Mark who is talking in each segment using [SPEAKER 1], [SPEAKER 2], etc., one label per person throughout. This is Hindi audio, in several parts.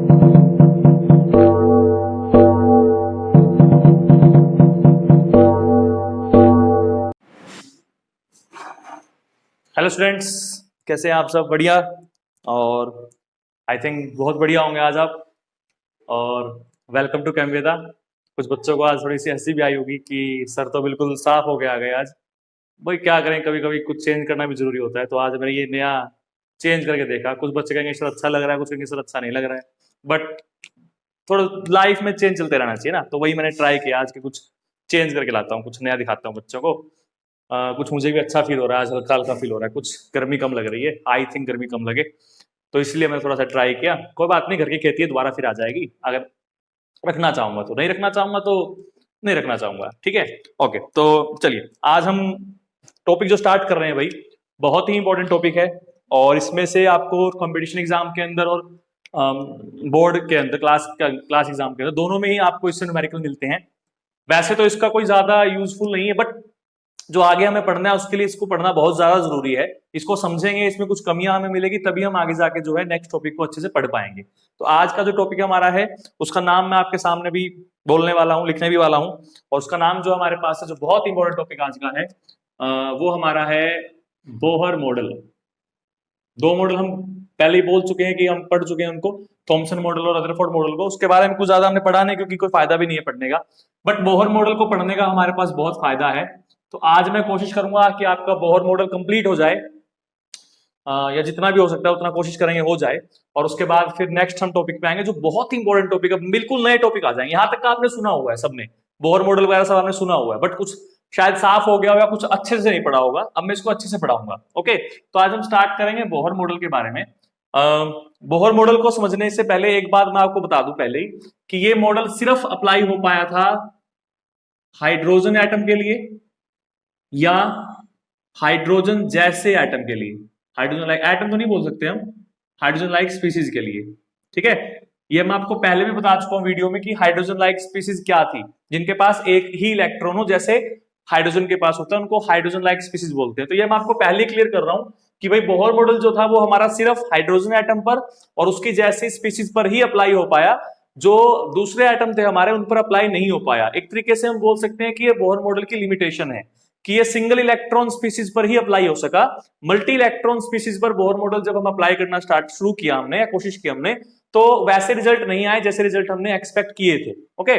[SPEAKER 1] हेलो स्टूडेंट्स, कैसे हैं आप सब? बढ़िया। और आई थिंक बहुत बढ़िया होंगे आज आप। और वेलकम टू कैमवेदा। कुछ बच्चों को आज थोड़ी सी हंसी भी आई होगी कि सर तो बिल्कुल साफ हो के आ गए आज। भाई क्या करें, कभी कभी कुछ चेंज करना भी जरूरी होता है। तो आज मैंने ये नया चेंज करके देखा। कुछ बच्चे कहेंगे सर अच्छा लग रहा है, कुछ कहेंगे सर अच्छा नहीं लग रहा है, बट थोड़ा लाइफ में चेंज चलते रहना चाहिए ना। तो वही मैंने ट्राई किया आज कि कुछ चेंज करके लाता हूँ, कुछ नया दिखाता हूँ बच्चों को। कुछ मुझे भी अच्छा फील हो रहा है आज, हल्का हल्का फील हो रहा है। कुछ गर्मी कम लग रही है, आई थिंक गर्मी कम लगे, तो इसलिए मैंने थोड़ा सा ट्राई किया। कोई बात नहीं, घर की खेती है, दोबारा फिर आ जाएगी। अगर रखना चाहूंगा तो, नहीं रखना चाहूंगा तो नहीं रखना चाहूंगा। ठीक है, ओके। तो चलिए आज हम टॉपिक जो स्टार्ट कर रहे हैं भाई, बहुत ही इंपॉर्टेंट टॉपिक है। और इसमें से आपको कंपटीशन एग्जाम के अंदर और बोर्ड के अंदर, क्लास एग्जाम के अंदर, दोनों में ही आपको इससे न्यूमेरिकल मिलते हैं। वैसे तो इसका कोई ज्यादा यूजफुल नहीं है, बट जो आगे हमें पढ़ना है उसके लिए इसको पढ़ना बहुत ज्यादा जरूरी है। इसको समझेंगे, इसमें कुछ कमियां हमें मिलेगी, तभी हम आगे जाके जो है नेक्स्ट टॉपिक को अच्छे से पढ़ पाएंगे। तो आज का जो टॉपिक हमारा है उसका नाम मैं आपके सामने भी बोलने वाला हूँ, लिखने भी वाला हूँ। और उसका नाम जो हमारे पास है, जो बहुत इंपॉर्टेंट टॉपिक आज का है, वो हमारा है बोहर मॉडल। दो मॉडल हम पहले ही बोल चुके हैं कि हम पढ़ चुके हैं उनको, थॉमसन मॉडल और रदरफोर्ड मॉडल को। उसके बारे में कुछ ज्यादा हमने पढ़ा नहीं, क्योंकि कोई फायदा भी नहीं है पढ़ने का। बट बोहर मॉडल को पढ़ने का हमारे पास बहुत फायदा है। तो आज मैं कोशिश करूंगा कि आपका बोहर मॉडल कंप्लीट हो जाए, या जितना भी हो सकता है उतना कोशिश करेंगे हो जाए। और उसके बाद फिर नेक्स्ट हम टॉपिक पे आएंगे, जो बहुत इंपॉर्टेंट टॉपिक है। बिल्कुल नए टॉपिक आ जाएंगे। यहां तक का आपने सुना हुआ है सबने, बोहर मॉडल वगैरह सब आपने सुना हुआ है, बट कुछ शायद साफ हो गया होगा, कुछ अच्छे से नहीं पढ़ा होगा। अब मैं इसको अच्छे से पढ़ाऊंगा। ओके, तो आज हम स्टार्ट करेंगे बोहर मॉडल के बारे में। बोहर मॉडल को समझने से पहले एक बात मैं आपको बता दूं पहले ही, कि ये मॉडल सिर्फ अप्लाई हो पाया था हाइड्रोजन एटम के लिए या हाइड्रोजन जैसे एटम के लिए। हाइड्रोजन लाइक एटम तो नहीं बोल सकते हम, हाइड्रोजन लाइक स्पीसीज के लिए। ठीक है, ये मैं आपको पहले भी बता चुका हूं वीडियो में कि हाइड्रोजन लाइक स्पीसीज क्या थी। जिनके पास एक ही इलेक्ट्रॉन हो, जैसे हाइड्रोजन के पास होता है, उनको हाइड्रोजन लाइक स्पीसीज बोलते हैं। तो ये मैं आपको पहले क्लियर कर रहा हूं कि भाई बोहर मॉडल जो था वो हमारा सिर्फ हाइड्रोजन एटम पर और उसकी जैसी स्पीसीज पर ही अप्लाई हो पाया। जो दूसरे एटम थे हमारे, उन पर अप्लाई नहीं हो पाया। एक तरीके से हम बोल सकते हैं कि ये बोहर मॉडल की लिमिटेशन है कि ये सिंगल इलेक्ट्रॉन स्पीसीज पर ही अप्लाई हो सका। मल्टी इलेक्ट्रॉन स्पीसीज पर बोहर मॉडल जब हम अप्लाई करना शुरू किया हमने, या कोशिश की हमने, तो वैसे रिजल्ट नहीं आए जैसे रिजल्ट हमने एक्सपेक्ट किए थे। ओके,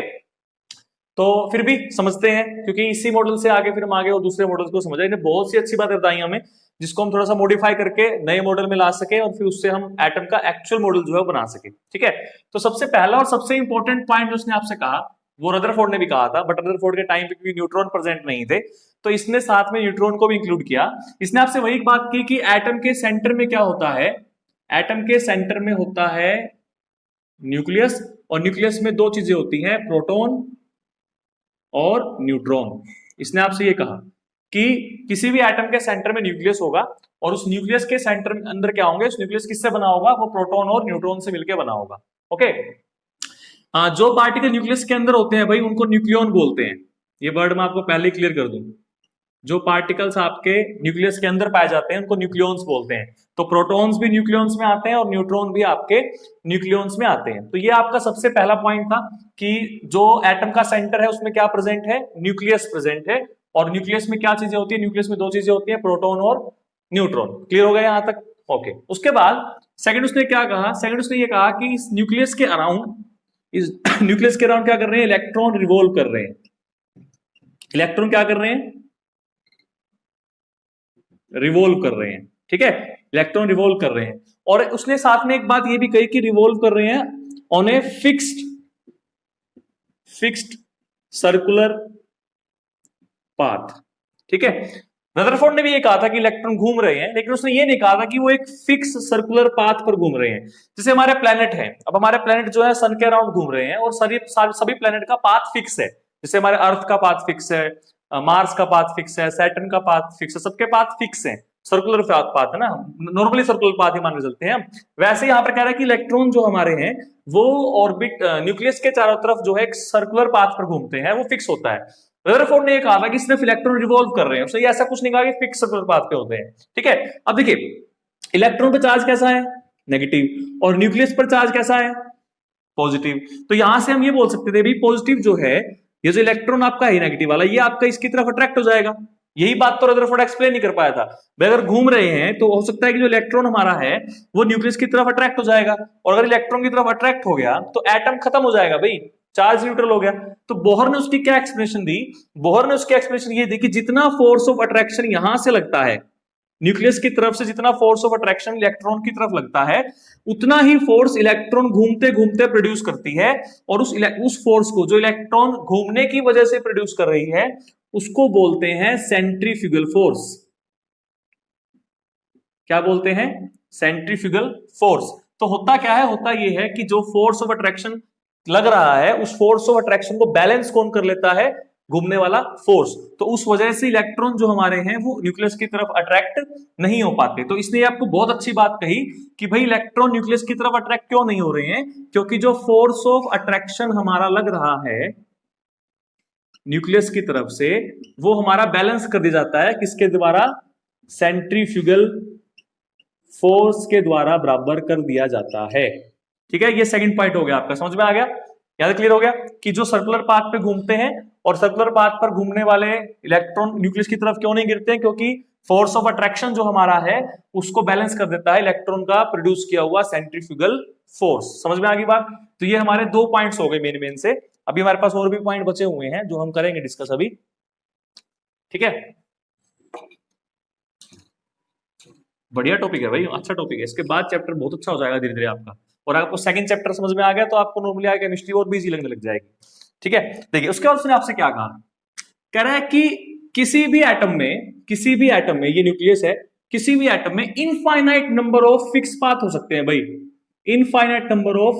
[SPEAKER 1] तो फिर भी समझते हैं, क्योंकि इसी मॉडल से आगे फिर हम आगे और दूसरे मॉडल्स को समझ आए। बहुत सी अच्छी बातें बताई हमें, जिसको हम थोड़ा सा मॉडिफाई करके नए मॉडल में ला सके, और फिर उससे हम एटम का एक्चुअल मॉडल जो है बना सके। ठीक है, तो सबसे पहला और सबसे इंपॉर्टेंट पॉइंट जो उसने आपसे कहा, वो रदरफोर्ड ने भी कहा था, बट रदरफोर्ड के टाइम पे क्योंकि न्यूट्रॉन प्रेजेंट नहीं थे, तो इसने साथ में न्यूट्रॉन को भी इंक्लूड किया। इसने आपसे वही बात की कि एटम के सेंटर में क्या होता है। एटम के सेंटर में होता है न्यूक्लियस, और न्यूक्लियस में दो चीजें होती हैं, प्रोटॉन और न्यूट्रॉन। इसने आपसे ये कहा कि किसी भी एटम के सेंटर में न्यूक्लियस होगा, और उस न्यूक्लियस के सेंटर में अंदर क्या होंगे, उस न्यूक्लियस किससे बना होगा, वो प्रोटॉन और न्यूट्रॉन से मिलकर बना होगा। ओके, जो पार्टिकल न्यूक्लियस के अंदर होते हैं भाई, उनको न्यूक्लियॉन बोलते हैं। ये वर्ड मैं आपको पहले क्लियर कर दूं, जो पार्टिकल्स आपके न्यूक्लियस के अंदर पाए जाते हैं उनको न्यूक्लियॉन्स बोलते हैं। तो प्रोटॉन्स भी न्यूक्लियॉन्स में आते हैं और न्यूट्रॉन भी आपके न्यूक्लियॉन्स में आते हैं। तो ये आपका सबसे पहला पॉइंट था कि जो एटम का सेंटर है उसमें क्या प्रेजेंट है, न्यूक्लियस प्रेजेंट है। और न्यूक्लियस में क्या चीजें होती है, न्यूक्लियस में दो चीजें होती है, प्रोटॉन और न्यूट्रॉन। क्लियर हो गया यहां तक? ओके, उसके बाद सेकंड उसने क्या कहा, सेकंड उसने ये कहा कि इस न्यूक्लियस के अराउंड, इस न्यूक्लियस के अराउंड क्या कर रहे हैं, इलेक्ट्रॉन रिवॉल्व कर रहे हैं। इलेक्ट्रॉन क्या कर रहे हैं, रिवॉल्व कर रहे हैं। ठीक है, इलेक्ट्रॉन रिवॉल्व कर रहे हैं। और उसने साथ में एक बात ये भी कही कि रिवॉल्व कर रहे हैं on a fixed circular path. ठीक है, रदरफोर्ड ने भी ये कहा था कि इलेक्ट्रॉन घूम रहे हैं, लेकिन उसने ये नहीं कहा था कि वो एक फिक्स सर्कुलर पाथ पर घूम रहे हैं। जैसे हमारे प्लेनेट है, अब हमारे प्लेनेट जो है सन के अराउंड घूम रहे हैं, और सभी प्लेनेट का पाथ फिक्स है। जैसे हमारे अर्थ का पाथ फिक्स है, मार्स का पाथ फिक्स है, सैटर्न का पाथ फिक्स है, सबके पाथ फिक्स है। सर्कुलर पाथ है ना, नॉर्मली सर्कुलर पाथ ही मान के चलते हैं। वैसे यहाँ पर कह रहा है कि इलेक्ट्रॉन जो हमारे हैं वो ऑर्बिट न्यूक्लियस के चारों तरफ जो है एक सर्कुलर पाथ पर घूमते हैं, वो फिक्स होता है। रदरफोर्ड ने कहा था कि सिर्फ इलेक्ट्रॉन रिवॉल्व कर रहे हैं, उसने ऐसा कुछ नहीं कहा कि फिक्स सर्कुलर पाथ पे होते हैं। ठीक है, अब देखिए इलेक्ट्रॉन पे चार्ज कैसा है, नेगेटिव, और न्यूक्लियस पर चार्ज कैसा है, पॉजिटिव। तो यहां से हम ये बोल सकते थे भाई पॉजिटिव जो है, ये जो इलेक्ट्रॉन आपका है नेगेटिव वाला, ये आपका इसकी तरफ अट्रैक्ट हो जाएगा। यही बात तो रदरफोर्ड एक्सप्लेन नहीं कर पाया था भाई, अगर घूम रहे हैं तो हो सकता है कि जो इलेक्ट्रॉन हमारा है वो न्यूक्लियस की तरफ अट्रैक्ट हो जाएगा, और अगर इलेक्ट्रॉन की तरफ अट्रैक्ट हो गया तो एटम खत्म हो जाएगा भाई, चार्ज न्यूट्रल हो गया। तो बोहर ने उसकी क्या एक्सप्लेनेशन दी, बोहर ने उसकी एक्सप्लेनेशन ये दी कि जितना फोर्स ऑफ अट्रैक्शन यहां से लगता है न्यूक्लियस की तरफ से, जितना फोर्स ऑफ अट्रैक्शन इलेक्ट्रॉन की तरफ लगता है, उतना ही फोर्स इलेक्ट्रॉन घूमते घूमते प्रोड्यूस करती है, और उस फोर्स को जो इलेक्ट्रॉन घूमने की वजह से प्रोड्यूस कर रही है उसको बोलते हैं सेंट्रीफ्यूगल फोर्स। क्या बोलते हैं? Centrifugal force. तो होता क्या है, होता यह है कि जो फोर्स ऑफ अट्रैक्शन लग रहा है उस फोर्स ऑफ अट्रैक्शन को बैलेंस कौन कर लेता है? घूमने वाला फोर्स। तो उस वजह से इलेक्ट्रॉन जो हमारे हैं वो न्यूक्लियस की तरफ अट्रैक्ट नहीं हो पाते। तो इसने आपको बहुत अच्छी बात कही कि भाई इलेक्ट्रॉन न्यूक्लियस की तरफ अट्रैक्ट क्यों नहीं हो रहे हैं, क्योंकि जो फोर्स ऑफ अट्रैक्शन हमारा लग रहा है न्यूक्लियस की तरफ से, वो हमारा बैलेंस कर दिया जाता है किसके द्वारा? सेंट्रीफ्यूगल फोर्स के द्वारा बराबर कर दिया जाता है। ठीक है, ये सेकंड पॉइंट हो गया आपका, समझ में आ गया? याद क्लियर हो गया कि जो सर्कुलर पाथ पे घूमते हैं और सर्कुलर पाथ पर घूमने वाले इलेक्ट्रॉन न्यूक्लियस की तरफ क्यों नहीं गिरते हैं? क्योंकि फोर्स ऑफ अट्रैक्शन जो हमारा है उसको बैलेंस कर देता है इलेक्ट्रॉन का प्रोड्यूस किया हुआ सेंट्रीफ्यूगल फोर्स। समझ में आ गई बात? तो ये हमारे दो पॉइंट्स हो गए मेन मेन से। अभी हमारे पास और भी पॉइंट बचे हुए हैं जो हम करेंगे डिस्कस अभी। ठीक है, बढ़िया टॉपिक है भाई, अच्छा टॉपिक है। इसके बाद चैप्टर बहुत अच्छा हो जाएगा धीरे धीरे आपका, और आपको सेकंड चैप्टर समझ में आ गया तो आपको नॉर्मली आगे केमिस्ट्री और भी इजी लगने लग जाएगी। ठीक है, देखिए उसके बाद उसने आपसे क्या कहा, कह रहा है कि किसी भी एटम में ये न्यूक्लियस है, किसी भी एटम में infinite number of fix path हो सकते हैं भाई, infinite number of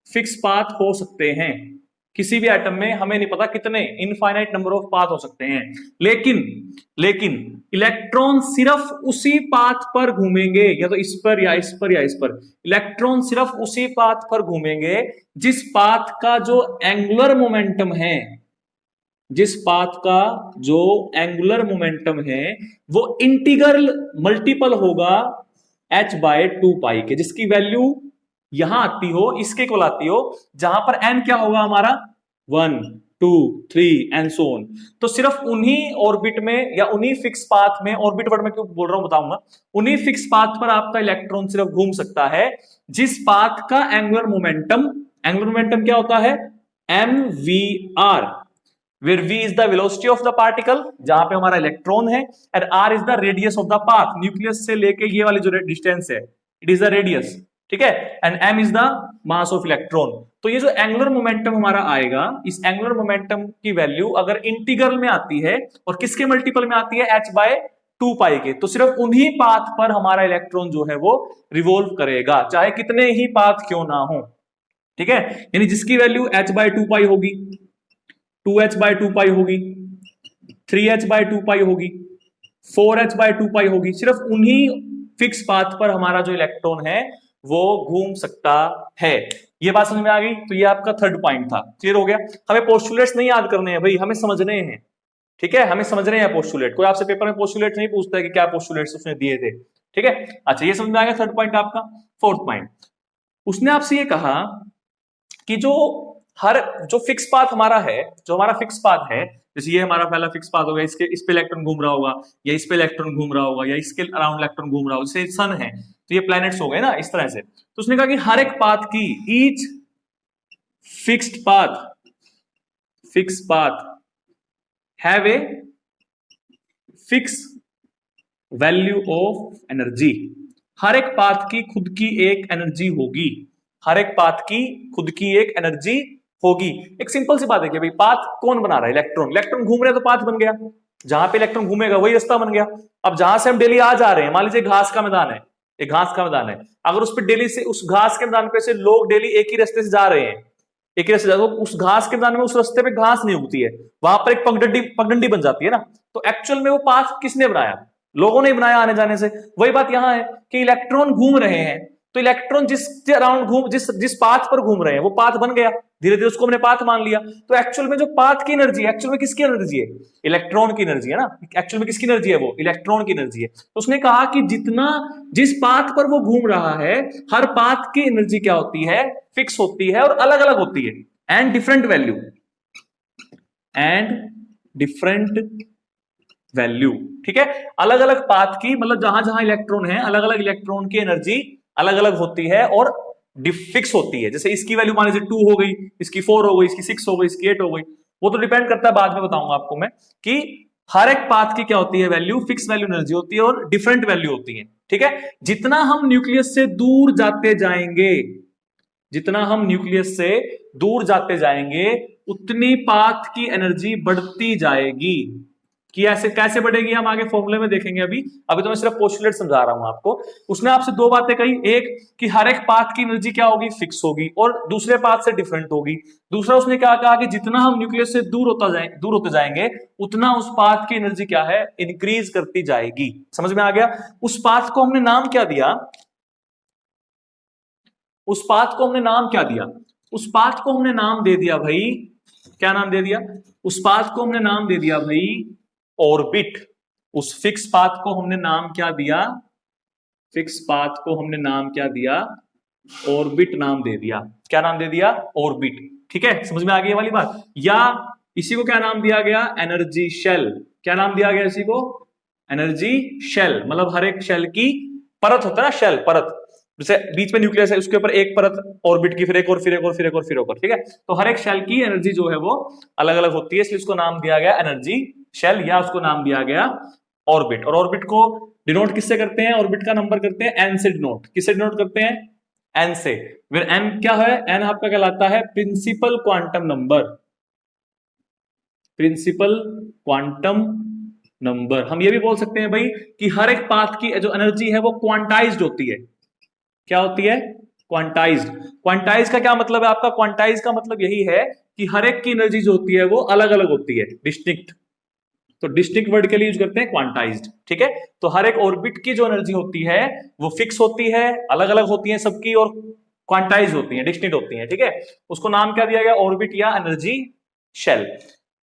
[SPEAKER 1] fix path हो सकते हैं किसी भी एटम में, हमें नहीं पता कितने इनफाइनाइट नंबर ऑफ पाथ हो सकते हैं, लेकिन इलेक्ट्रॉन सिर्फ उसी पाथ पर घूमेंगे, या तो इस पर या इस पर या इस पर, इलेक्ट्रॉन सिर्फ उसी पाथ पर घूमेंगे जिस पाथ का जो एंगुलर मोमेंटम है, जिस पाथ का जो एंगुलर मोमेंटम है वो इंटीग्रल मल्टीपल होगा h/2π के, जिसकी वैल्यू यहां आती हो, इसके इक्वल आती हो, जहां पर n क्या होगा हमारा 1 2 3 एंड सो ऑन। तो सिर्फ उन्हीं ऑर्बिट में या उन्हीं फिक्स पाथ में, ऑर्बिट वर्ड में क्यों बोल रहा हूं बताऊंगा, उन्हीं फिक्स पाथ पर आपका इलेक्ट्रॉन सिर्फ घूम सकता है जिस पाथ का एंगुलर मोमेंटम क्या होता है? mvr, where v is the velocity of the particle, जहां पे हमारा इलेक्ट्रॉन है, and r is the radius of the path, nucleus से लेके ये वाली जो डिस्टेंस है इट इज द रेडियस। ठीक है, and m is the mass of electron. तो ये जो एंगुलर मोमेंटम हमारा आएगा, इस एंगुलर मोमेंटम की वैल्यू अगर इंटीग्रल में आती है और किसके मल्टीपल में आती है? h/2π के, तो सिर्फ उन्हीं पाथ पर हमारा इलेक्ट्रॉन जो है वो रिवॉल्व करेगा, चाहे कितने ही पाथ क्यों ना हो। ठीक है, यानी जिसकी वैल्यू h/2π होगी, 2h/2π होगी, 3h/2π होगी, 4h/2π होगी, सिर्फ उन्हीं फिक्स पाथ पर हमारा जो इलेक्ट्रॉन है वो घूम सकता है। ये बात समझ में आ गई? तो ये आपका थर्ड पॉइंट था, क्लियर हो गया? हमें पोस्टुलेट्स नहीं याद करने हैं भाई, हमें समझने हैं। ठीक है, हमें समझ रहे हैं पोस्टुलेट, कोई आपसे पेपर में पोस्टुलेट नहीं पूछता है कि क्या पोस्टुलेट्स उसने दिए थे। ठीक है, अच्छा ये समझ में आ गया थर्ड पॉइंट आपका। फोर्थ पॉइंट, उसने आपसे ये कहा कि जो फिक्स पाथ हमारा है, जो हमारा फिक्स पाथ है, जैसे ये हमारा पहला फिक्स पाथ होगा, इस पे इलेक्ट्रॉन घूम रहा होगा, या इस पे इलेक्ट्रॉन घूम रहा होगा, या इसके अराउंड इलेक्ट्रॉन घूम रहा होगा, जैसे सन है तो ये प्लैनेट्स हो गए ना इस तरह से। तो उसने कहा कि हर एक पाथ की each fixed path have a fix value of energy, हर एक पाथ की खुद की एक एनर्जी होगी, हर एक पाथ की खुद की एक एनर्जी होगी। एक सिंपल सी बात है कि भाई पाथ कौन बना रहा है? इलेक्ट्रॉन घूम रहे तो पाथ बन गया, जहां पे इलेक्ट्रॉन घूमेगा वही रास्ता बन गया। अब जहां से हम डेली आ जा रहे हैं, मान लीजिए घास का मैदान है, एक घास का मैदान है, अगर उस पर डेली से उस घास के मैदान पे से लोग डेली एक ही रास्ते से जा रहे हैं, एक ही रास्ते से, तो उस घास के मैदान में उस रास्ते पे घास नहीं उगती है, वहां पर एक पगडंडी बन जाती है ना। तो एक्चुअल में वो पाथ किसने बनाया? लोगों ने बनाया आने जाने से। वही बात यहां है कि इलेक्ट्रॉन घूम रहे हैं, तो इलेक्ट्रॉन जिस अराउंड जिस पाथ पर घूम रहे हैं वो पाथ बन गया, धीरे धीरे उसको हमने पाथ मान लिया। तो एक्चुअल में जो पाथ की एनर्जी, एक्चुअल में किसकी एनर्जी है? इलेक्ट्रॉन की एनर्जी है ना। एक्चुअल में किसकी एनर्जी है? वो इलेक्ट्रॉन की एनर्जी है। तो उसने कहा कि जिस पाथ पर वो घूम रहा है, हर पाथ की एनर्जी क्या होती है? फिक्स होती है और अलग अलग होती है, एंड डिफरेंट वैल्यू। ठीक है, अलग अलग पाथ की, मतलब जहां जहां इलेक्ट्रॉन है, अलग अलग इलेक्ट्रॉन की एनर्जी अलग अलग होती है और फिक्स होती है। जैसे इसकी वैल्यू मान लीजिए 2 हो गई, इसकी 4 हो गई, इसकी 6 हो गई, इसकी 8 हो गई। वो तो डिपेंड करता है, बाद में बताऊंगा आपको मैं कि हर एक पाथ की क्या होती है वैल्यू, फिक्स वैल्यू एनर्जी होती है और डिफरेंट वैल्यू होती है। ठीक है, जितना हम न्यूक्लियस से दूर जाते जाएंगे, जितना हम न्यूक्लियस से दूर जाते जाएंगे, उतनी पाथ की एनर्जी बढ़ती जाएगी। कि ऐसे कैसे बढ़ेगी हम आगे फॉर्मूले में देखेंगे। अभी तो मैं सिर्फ पोस्टुलेट समझा रहा हूं आपको। उसने आपसे दो बातें कही, एक कि हर एक पाथ की एनर्जी क्या होगी? फिक्स होगी, और दूसरे पाथ से डिफरेंट होगी। दूसरा उसने क्या कहा कि जितना हम न्यूक्लियस से दूर होते जाएंगे, उतना उस पाथ की एनर्जी क्या है? इंक्रीज करती जाएगी। समझ में आ गया? उस पाथ को हमने नाम क्या दिया? उस पाथ को हमने नाम क्या दिया? उस पाथ को हमने नाम दे दिया भाई, क्या नाम दे दिया? उस पाथ को हमने नाम दे दिया भाई ऑर्बिट। उस फिक्स पाथ को हमने नाम क्या दिया? फिक्स पाथ को हमने नाम क्या दिया? ऑर्बिट नाम दे दिया। क्या नाम दे दिया? ऑर्बिट। ठीक है, समझ में आ गई ये वाली बात? या इसी को क्या नाम दिया गया? Energy shell. क्या नाम दिया गया इसी को? Energy shell. मतलब हर एक शेल की परत होता है ना, शेल परत, जैसे बीच में न्यूक्लियस है, उसके ऊपर एक परत ऑर्बिट की, फिर एक और, फिर एक और, फिर एक और, फिर एक और। ठीक है, तो हर एक शेल की एनर्जी जो है वो अलग अलग होती है, इसलिए उसको नाम दिया गया एनर्जी शेल, या उसको नाम दिया गया ऑर्बिट। और ऑर्बिट को डिनोट किससे करते हैं? ऑर्बिट का नंबर करते हैं एन से डिनोट। किससे डिनोट करते हैं? एन से। फिर एन क्या है? एन आपका कहलाता है principal quantum number. Principal quantum number. हम ये भी बोल सकते हैं भाई कि हर एक पाथ की जो एनर्जी है वो क्वांटाइज्ड होती है। क्या होती है? क्वांटाइज्ड। क्वांटाइज का क्या मतलब है आपका? क्वांटाइज का मतलब यही है कि हर एक की एनर्जी जो होती है वो अलग अलग होती है, डिस्टिंक्ट। तो डिस्टिंक्ट वर्ड के लिए यूज करते हैं क्वांटाइज्ड। ठीक है, तो हर एक ऑर्बिट की जो एनर्जी होती है वो फिक्स होती है, अलग अलग होती है सबकी, और क्वांटाइज होती है, डिस्टिंक्ट होती है। ठीक है, उसको नाम क्या दिया गया? ऑर्बिट या एनर्जी शेल।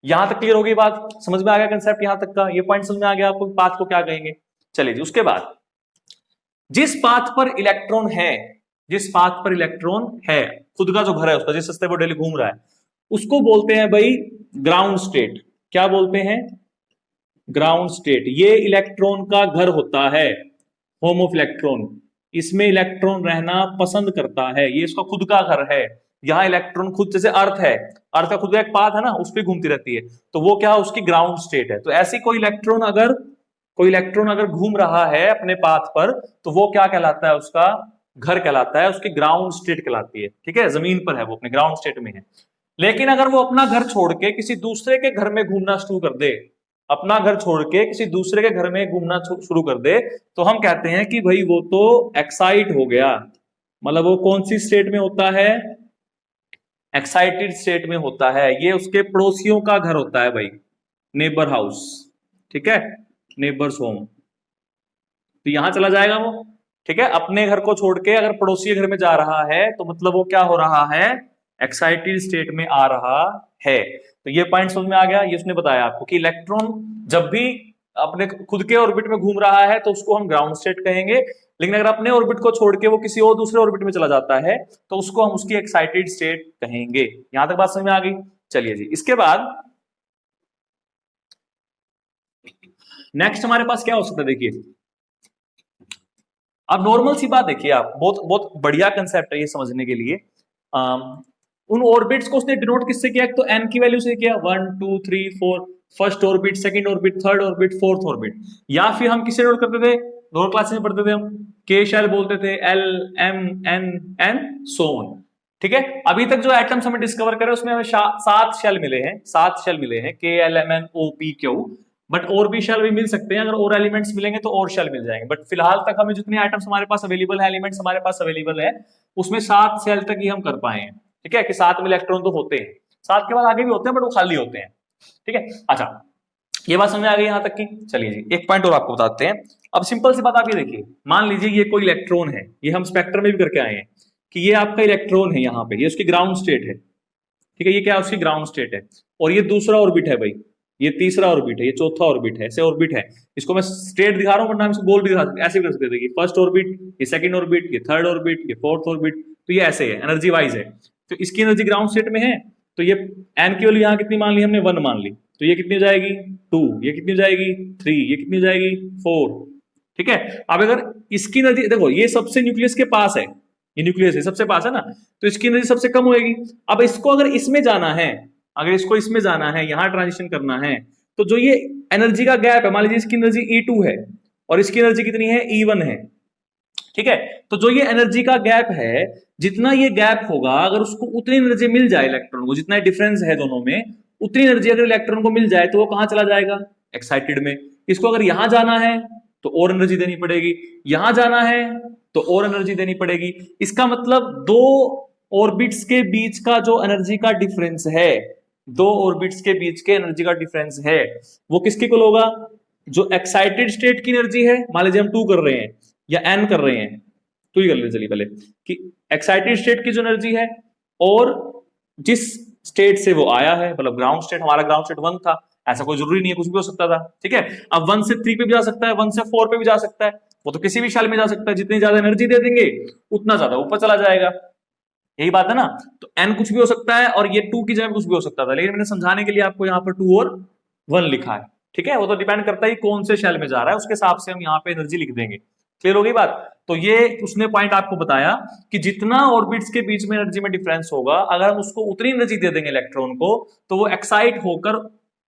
[SPEAKER 1] यहां तक क्लियर हो गई बात? समझ में आ गया कंसेप्ट यहां तक का? ये पॉइंट समझ में आ गया आपको पाथ को क्या कहेंगे? चलिए जी, उसके बाद जिस पाथ पर इलेक्ट्रॉन है, जिस पाथ पर इलेक्ट्रॉन है, खुद का जो घर है उसका, जिस रास्ते पर डेली घूम रहा है, उसको बोलते हैं भाई ग्राउंड स्टेट। क्या बोलते हैं? Ground state. ये इलेक्ट्रॉन का घर होता है, होम ऑफ इलेक्ट्रॉन। इसमें इलेक्ट्रॉन रहना पसंद करता है, ये इसका खुद का घर है। यहाँ इलेक्ट्रॉन खुद, जैसे अर्थ है, अर्थ का खुद का एक पाथ है ना, उस पर घूमती रहती है, तो वो क्या है? उसकी ग्राउंड स्टेट है। तो ऐसी कोई इलेक्ट्रॉन अगर घूम रहा है अपने पाथ पर, तो वो क्या कहलाता है? उसका घर कहलाता है, उसकी ग्राउंड स्टेट कहलाती है। ठीक है, जमीन पर है वो, अपने ग्राउंड स्टेट में है। लेकिन अगर वो अपना घर छोड़ के किसी दूसरे के घर में घूमना शुरू कर दे, अपना घर छोड़ के किसी दूसरे के घर में घूमना शुरू कर दे, तो हम कहते हैं कि भाई वो तो एक्साइट हो गया। मतलब वो कौन सी स्टेट में होता है? एक्साइटेड स्टेट में होता है। ये उसके पड़ोसियों का घर होता है भाई, नेबर हाउस। ठीक है, नेबर्स होम। तो यहां चला जाएगा वो। ठीक है, अपने घर को छोड़ के अगर पड़ोसी घर में जा रहा है, तो मतलब वो क्या हो रहा है? एक्साइटेड स्टेट में आ रहा है। तो ये पॉइंट समझ में आ गया? ये उसने बताया आपको कि इलेक्ट्रॉन जब भी अपने खुद के ऑर्बिट में घूम रहा है तो उसको हम ग्राउंड स्टेट कहेंगे, लेकिन अगर अपने ऑर्बिट को छोड़ के वो किसी और दूसरे ऑर्बिट में चला जाता है तो उसको हम उसकी एक्साइटेड स्टेट कहेंगे। यहां तक बात समझ में आ गई? चलिए जी, इसके बाद नेक्स्ट हमारे पास क्या हो सकता है? देखिए, अब नॉर्मल सी बात देखिए, आप बहुत बहुत बढ़िया कंसेप्ट है ये समझने के लिए। उन ऑर्बिट्स को उसने डिनोट किससे किया? तो एन की वैल्यू से किया, 1 2 3 4, first orbit, second orbit, third orbit, fourth orbit. या फिर हम किससे डिनोट करते थे? लोअर क्लासेस में पढ़ते थे हम, के शेल बोलते थे, L M N and so on. ठीक है, अभी तक जो एटम्स हमें डिस्कवर करे उसमें हमें 7 शेल मिले हैं, 7 शेल मिले हैं, K L M N O P Q. But और भी शेल भी मिल सकते हैं, अगर और एलिमेंट्स मिलेंगे तो और शेल मिल जाएंगे। बट फिलहाल तक हमें जितने आइटम्स हमारे पास अवेलेबल है, एलिमेंट्स हमारे पास अवेलेबल है, उसमें 7 शेल तक ही हम कर पाए हैं। ठीक है, कि 7 में इलेक्ट्रॉन तो होते हैं, 7 के बाद आगे भी होते हैं बट वो खाली होते हैं। ठीक है, अच्छा, ये बात समझ में आ गई यहां तक की? चलिए जी, एक पॉइंट और आपको बताते हैं। अब सिंपल सी बात आप ये देखिए, मान लीजिए ये कोई इलेक्ट्रॉन है, ये हम स्पेक्ट्रम में भी करके आए हैं कि ये आपका इलेक्ट्रॉन है, यहाँ पे ये उसकी ग्राउंड स्टेट है, ठीक है, ये क्या है, उसकी ग्राउंड स्टेट है। और ये दूसरा ऑर्बिट है भाई, ये तीसरा ऑर्बिट है, ये चौथा ऑर्बिट है, ऐसे ऑर्बिट है। इसको मैं स्टेट दिखा रहा हूँ, वरना हम इसको गोल भी दिखा सकते, ऐसे भी कर सकते थे, फर्स्ट ऑर्बिट, ये सेकंड ऑर्बिट, ये थर्ड ऑर्बिट, ये फोर्थ ऑर्बिट। तो ये ऐसे है, एनर्जी वाइज है। तो इसकी एनर्जी ग्राउंड स्टेट में है, तो ये एन की वैल्यू यहाँ कितनी मान ली हमने, 1 मान ली, तो ये कितनी हो जाएगी 2, ये कितनी हो जाएगी 3, ये कितनी हो जाएगी 4। ठीक है, अब अगर इसकी एनर्जी देखो, ये सबसे न्यूक्लियस के पास है, ये न्यूक्लियस है सबसे पास है ना, तो इसकी एनर्जी सबसे कम होगी। अब इसको अगर इसमें जाना है, अगर इसको इसमें जाना है, यहां ट्रांजिशन करना है, तो जो ये एनर्जी का गैप है, मान लीजिए इसकी एनर्जी E2 है और इसकी एनर्जी कितनी है, E1 है। ठीक है, तो जो ये एनर्जी का गैप है, जितना ये गैप होगा, अगर उसको उतनी एनर्जी मिल जाए इलेक्ट्रॉन को, जितना डिफरेंस है दोनों में, उतनी एनर्जी अगर इलेक्ट्रॉन को मिल जाए, तो वो कहां चला जाएगा, एक्साइटेड में। इसको अगर यहां जाना है तो और एनर्जी देनी पड़ेगी, यहां जाना है तो और एनर्जी देनी पड़ेगी। इसका मतलब दो ऑर्बिट्स के बीच का जो एनर्जी का डिफरेंस है, दो ऑर्बिट्स के बीच के एनर्जी का डिफरेंस है, वो किसके इक्वल होगा, जो एक्साइटेड स्टेट की एनर्जी है, मान लीजिए हम 2 कर रहे हैं या n कर रहे हैं, तो ये कर लीजिए चलिए पहले कि एक्साइटेड स्टेट की जो एनर्जी है, और जिस स्टेट से वो आया है, मतलब ग्राउंड स्टेट, हमारा ग्राउंड स्टेट 1 था, ऐसा कोई जरूरी नहीं है, कुछ भी हो सकता था। ठीक है, अब 1 से 3 पे भी जा सकता है, 1 से 4 पे भी जा सकता है, वो तो किसी भी शैल में जा सकता है, जितनी ज्यादा एनर्जी दे देंगे उतना ज्यादा ऊपर चला जाएगा, यही बात है ना। तो n कुछ भी हो सकता है, और ये 2 की जगह कुछ भी हो सकता था, लेकिन मैंने समझाने के लिए आपको यहाँ पर 2 और 1 लिखा है। ठीक है, वो तो डिपेंड करता है कौन से शेल में जा रहा है, उसके हिसाब से हम यहाँ पे एनर्जी लिख देंगे। क्लियर हो गई बात। तो ये उसने पॉइंट आपको बताया कि जितना ऑर्बिट्स के बीच में एनर्जी में डिफरेंस होगा, अगर हम उसको उतनी एनर्जी दे देंगे इलेक्ट्रॉन को, तो वो एक्साइट होकर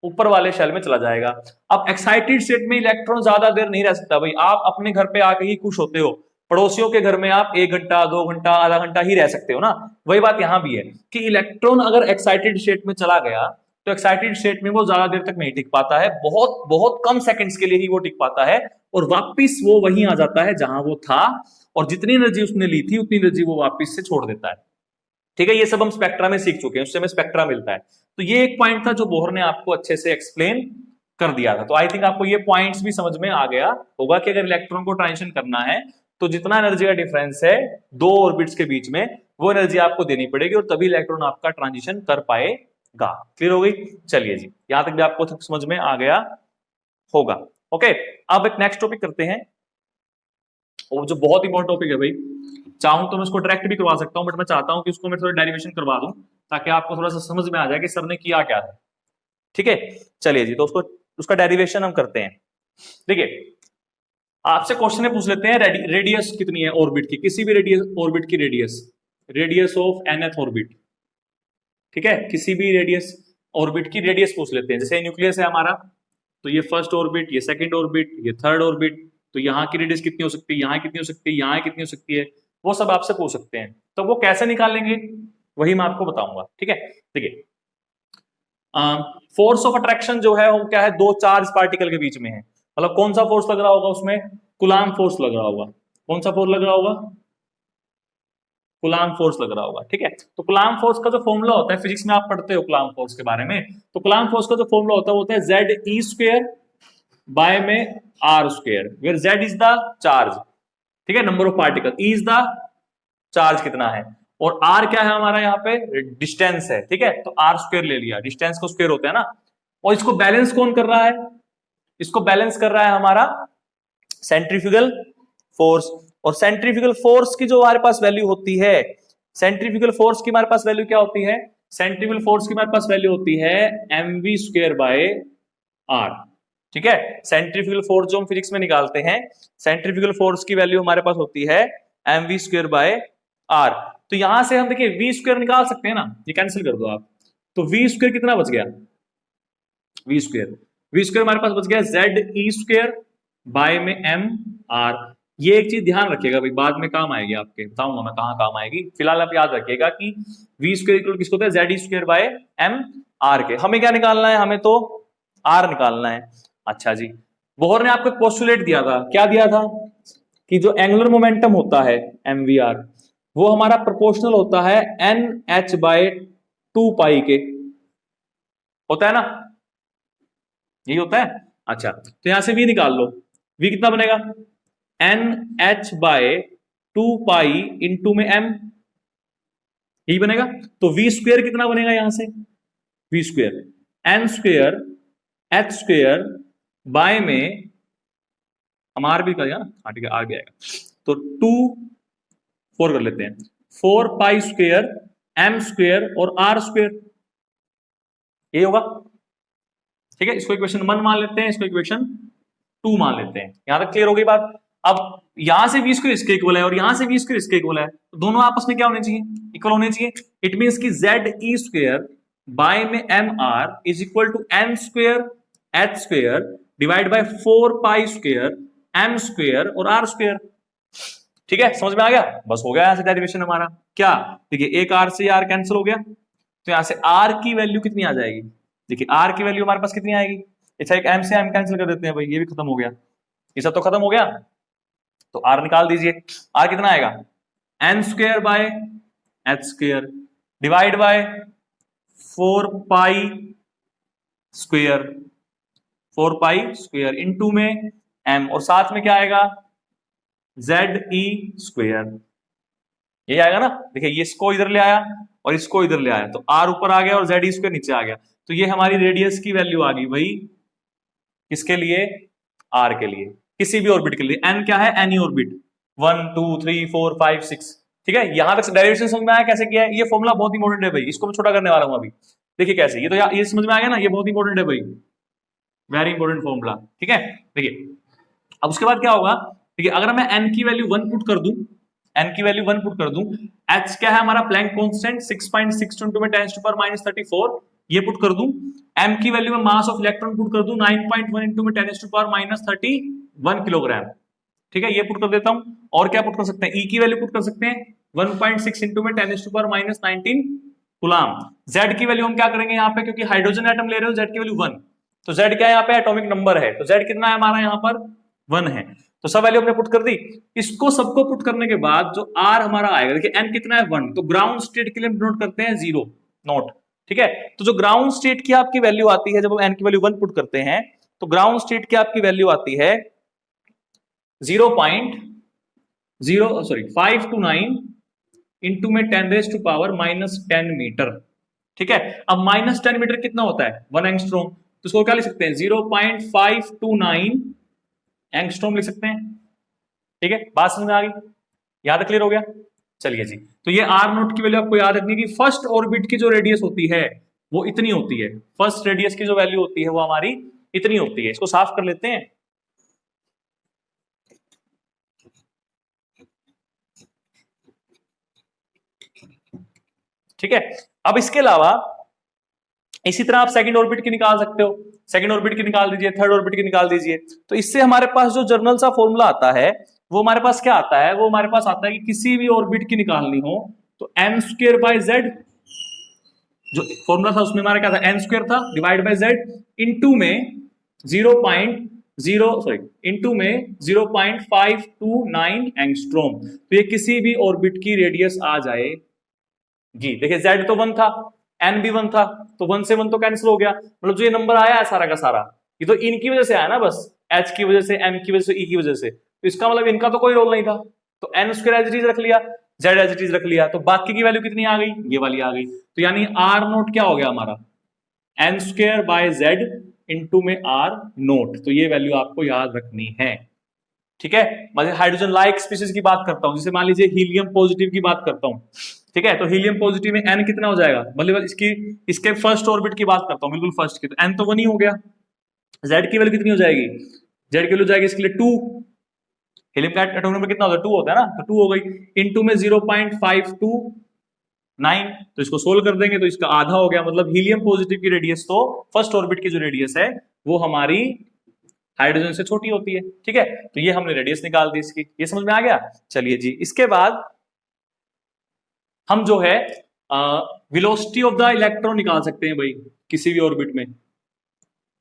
[SPEAKER 1] ऊपर वाले शेल में चला जाएगा। अब एक्साइटेड स्टेट में इलेक्ट्रॉन ज्यादा देर नहीं रह सकता भाई। आप अपने घर पे आके ही खुश होते हो, पड़ोसियों के घर में आप 1 घंटा 2 घंटा आधा घंटा ही रह सकते हो ना। वही बात यहां भी है कि इलेक्ट्रॉन अगर एक्साइटेड स्टेट में चला गया, तो एक्साइटेड स्टेट में वो ज्यादा देर तक नहीं टिक पाता है, बहुत बहुत कम सेकंड्स के लिए ही वो टिक पाता है, और वापिस वो वहीं आ जाता है जहां वो था, और जितनी एनर्जी उसने ली थी उतनी एनर्जी वो वापिस से छोड़ देता है। ठीक है, ये सब हम स्पेक्ट्रा में सीख चुके हैं, उससे हमें स्पेक्ट्रा मिलता है। तो ये एक पॉइंट था जो बोहर ने आपको अच्छे से एक्सप्लेन कर दिया था। तो आई थिंक आपको ये पॉइंट्स भी समझ में आ गया होगा कि अगर इलेक्ट्रॉन को ट्रांजिशन करना है, तो जितना एनर्जी का डिफरेंस है दो ऑर्बिट्स के बीच में, वो एनर्जी आपको देनी पड़ेगी, और तभी इलेक्ट्रॉन आपका ट्रांजिशन कर पाएगा। क्लियर हो गई। चलिए जी, यहां तक भी आपको समझ में आ गया होगा। ओके, अब एक नेक्स्ट टॉपिक करते हैं, और जो बहुत इंपॉर्टेंट टॉपिक है भाई, चाहूं तो मैं उसको डायरेक्ट भी करवा सकता हूं, बट मैं चाहता हूं कि उसको मैं थोड़ा डेरिवेशन करवा दूं, ताकि आपको थोड़ा सा समझ में आ जाए कि सर ने किया क्या है। ठीक है, चलिए जी, तो उसका डेरिवेशन हम करते हैं। देखिए, आपसे क्वेश्चन पूछ लेते हैं, रेडियस कितनी है ऑर्बिट की, किसी भी रेडियस ऑर्बिट की रेडियस ऑफ nth ऑर्बिट। ठीक है, किसी भी रेडियस ऑर्बिट की रेडियस पूछ लेते हैं। जैसे न्यूक्लियस है हमारा, तो ये फर्स्ट ऑर्बिट, ये सेकंड ऑर्बिट, ये थर्ड ऑर्बिट, तो यहाँ की रेडियस कितनी हो सकती है, यहाँ कितनी हो सकती है, यहाँ कितनी हो सकती है, वो सब आपसे पूछ सकते हैं। तो वो कैसे निकालेंगे, वही मैं आपको बताऊंगा। ठीक है, देखिए, फोर्स ऑफ अट्रैक्शन जो है वो क्या है, दो चार्ज पार्टिकल के बीच में है। मतलब कौन सा फोर्स लग रहा होगा उसमें, कुलाम फोर्स लग रहा होगा। कौन सा फोर्स लग रहा होगा, कुलाम फोर्स लग रहा होगा। ठीक है, तो कुलाम फोर्स का जो फॉर्मूला होता है, फिजिक्स में आप पढ़ते हो कुलाम फोर्स के बारे में, तो कुलाम फोर्स का जो फॉर्मूला होता है वो होता है Z E square by M R square, where Z is the charge, ठीक है, number of particle, E is the charge कितना है, और आर क्या है हमारा यहाँ पे डिस्टेंस है। ठीक है, तो आर स्क्वायर ले लिया, डिस्टेंस को स्क्वायर होता है ना। और इसको बैलेंस कौन कर रहा है, इसको बैलेंस कर रहा है हमारा सेंट्रीफ्यूगल फोर्स। और सेंट्रीफ्यूगल फोर्स की जो हमारे पास वैल्यू होती है, सेंट्रीफ्यूगल फोर्स की हमारे पास वैल्यू क्या होती है, सेंट्रीफ्यूगल फोर्स की हमारे पास वैल्यू होती है mv स्क्वायर बाय आर। ठीक है, सेंट्रीफ्यूगल फोर्स जो हम फिजिक्स में निकालते हैं, सेंट्रीफ्यूगल फोर्स की वैल्यू हमारे पास होती है mv स्क्वायर बाय आर। तो यहां से हम देखिए v स्क्वायर निकाल सकते हैं ना, ये कैंसिल कर दो आप, तो v स्क्वायर कितना बच गया, v स्क्वायर हमारे पास बच गया जेड ई स्क्वायर बाय में m आर। ये एक चीज ध्यान रखिएगा भाई, बाद में काम आएगी आपके, बताऊंगा मैं कहां काम आएगी। फिलहाल आप याद रखिएगा कि v स्क्वायर इक्वल किसको होता है, Z E square by m R के। हमें क्या निकालना है, हमें तो r निकालना है। अच्छा जी, बोहर ने आपको एक पोस्टुलेट दिया था, क्या दिया था कि जो एंगुलर मोमेंटम होता है mvr, वो हमारा प्रोपोर्शनल होता है nh बाय 2 पाई के, होता है ना, यही होता है। अच्छा, तो यहां से v निकाल लो, v कितना बनेगा, NH बाय 2 पाई इंटू में m, यही बनेगा। तो v स्क्वेयर कितना बनेगा यहां से, v square n square h square by में हम आर भी करेगा ना, हाँ ठीक है आर भी आएगा, तो 2 4 कर लेते हैं, 4 पाई स्क्वेयर m स्क्वेयर और r स्क्वेयर, ये होगा। ठीक है, इसको इक्वेशन 1 मान लेते हैं, इसको इक्वेशन 2 मान लेते हैं। यहां तक क्लियर हो गई बात। अब यहां से v स्क्वायर इसके इक्वल है और यहां से v स्क्वायर इसके इक्वल है, तो दोनों आपस में क्या होने चाहिए, इक्वल होने चाहिए। इट मींस कि ZE स्क्वायर बाय में MR is equal to n square h square divide by 4 pi square m square और r स्क्वायर। ठीक है, समझ में आ गया, बस हो गया यहां से डेरिवेशन हमारा। क्या, देखिए एक r से r कैंसिल हो गया, तो यहां से r की वैल्यू कितनी आ जाएगी, देखिए r की वैल्यू हमारे पास कितनी आएगी, अच्छा एक m से m कैंसिल कर देते हैं भाई, ये भी खत्म हो गया, ये सब तो खत्म हो गया, तो r निकाल दीजिए। r कितना आएगा, n square by h square divide by 4 pi square, 4 pi square into में m, और साथ में क्या आएगा, ZE स्क्वायर, ये आएगा ना। देखिए ये इसको इधर ले आया और इसको इधर ले आया, तो r ऊपर आ गया और ZE स्क्वायर नीचे आ गया, तो ये हमारी रेडियस की वैल्यू आ गई भाई, किसके लिए, r के लिए, किसी भी ऑर्बिट के लिए। n क्या है, एनी ऑर्बिट, 1 2 3 4 5 6। ठीक है, यहां तक डेरिवेशन समझ में आया कैसे किया है। ये फॉर्मूला बहुत इंपॉर्टेंट है भाई, इसको मैं छोटा करने वाला हूं अभी। देखिए कैसे, ये तो ये समझ में आ गया ना, ये बहुत इंपॉर्टेंट है भाई, वेरी इंपॉर्टेंट फॉर्मूला। ठीक है, देखिए अब उसके बाद क्या होगा, देखिए अगर मैं n की वैल्यू 1 पुट कर दूं, n की वैल्यू 1 पुट कर दूं, h क्या है हमारा प्लैंक कांस्टेंट 6.6 × 10⁻³ ये पुट कर दूं, m की वैल्यू में मास ऑफ इलेक्ट्रॉन पुट कर दूं 9.1 × 10⁻³ किलोग्राम। ठीक है, ये पुट कर देता हूं, और क्या पुट कर सकते हैं, e की वैल्यू पुट कर सकते हैं 1.6 × 10⁻19 कूलाम। z की वैल्यू हम क्या करेंगे यहाँ पे, क्योंकि हाइड्रोजन एटम ले रहे हो, z की वैल्यू 1, तो z क्या है यहाँ पे, एटॉमिक नंबर है, तो z कितना है हमारा यहाँ पर 1 है, तो सब वैल्यू हमने पुट कर दी। इसको सबको पुट करने के बाद जो r हमारा आएगा, देखिए n कितना है 1, तो ग्राउंड स्टेट के लिए हम नोट करते हैं 0 नोट। ठीक है, तो जो ग्राउंड स्टेट की आपकी वैल्यू आती है, जब हम n की वैल्यू 1 पुट करते हैं, तो ग्राउंड स्टेट की आपकी वैल्यू आती है 529 इंटू में 10⁻⁻10 मीटर। ठीक है, अब -10 मीटर कितना होता है, 1 एंगस्ट्रॉम, तो इसको क्या लिख सकते हैं 0.529 एंगस्ट्रॉम लिख सकते हैं। ठीक है, बात समझ में आ गई, यहां तक क्लियर हो गया। चलिए जी, तो ये r नोट की वैल्यू आपको याद रखनी है कि फर्स्ट ऑर्बिट की जो रेडियस होती है वो इतनी होती है, फर्स्ट रेडियस की जो वैल्यू होती है वो हमारी इतनी होती है। इसको साफ कर लेते हैं। ठीक है, अब इसके अलावा इसी तरह आप सेकंड ऑर्बिट की निकाल सकते हो, सेकंड ऑर्बिट की निकाल दीजिए, थर्ड ऑर्बिट की निकाल दीजिए। तो इससे हमारे पास जो जर्नल सा फॉर्मूला आता है वो हमारे पास क्या आता है, वो हमारे पास आता है कि किसी भी ऑर्बिट की निकालनी हो तो m²/z, जो फॉर्मूला था उसमें हमारा क्या था, n² था डिवाइड बाय z इनटू में 0.529 एंगस्ट्रॉम। तो ये किसी भी ऑर्बिट की रेडियस आ जाएगी। देखिए z तो 1 था, n भी 1 था, तो 1 से 1 तो कैंसिल हो गया, मतलब जो ये नंबर आया है सारा का सारा ये तो इनकी वजह से आया ना, बस h की वजह से, m की वजह से, e की वजह से, तो इसका मतलब इनका तो कोई रोल नहीं था, तो n² एज इट इज रख लिया, z एज इट इज रख लिया, तो बाकी की वैल्यू कितनी आ गई, ये वाली आ गई। तो यानी r नोट क्या हो गया हमारा, n²/z इनटू में r नोट, तो ये वैल्यू आपको याद रखनी है। ठीक है, मैं हाइड्रोजन लाइक स्पीशीज की बात करता हूं, जैसे मान लीजिए हीलियम पॉजिटिव की बात करता हूं। ठीक है, तो हीलियम पॉजिटिव में n कितना हो जाएगा, मतलब इसके फर्स्ट ऑर्बिट की बात करता हूं, बिल्कुल फर्स्ट की, तो n तो 1 ही हो गया। z की वैल्यू कितनी हो जाएगी, z की वैल्यू जाएगी इसके लिए 2, हीलियम का एटॉमिक नंबर कितना होता है, 2 होता है ना, तो 2 हो गई, इनटू में 0.529, तो इसको सोल्व कर देंगे तो इसका आधा हो गया, मतलब हीलियम पॉजिटिव की रेडियस तो फर्स्ट ऑर्बिट की जो रेडियस है वो हमारी हाइड्रोजन से छोटी होती है। ठीक है, तो ये हमने रेडियस निकाल दी इसकी, ये समझ में आ गया। चलिए जी, इसके बाद हम जो है वेलोसिटी ऑफ द इलेक्ट्रॉन निकाल सकते हैं भाई, किसी भी ऑर्बिट में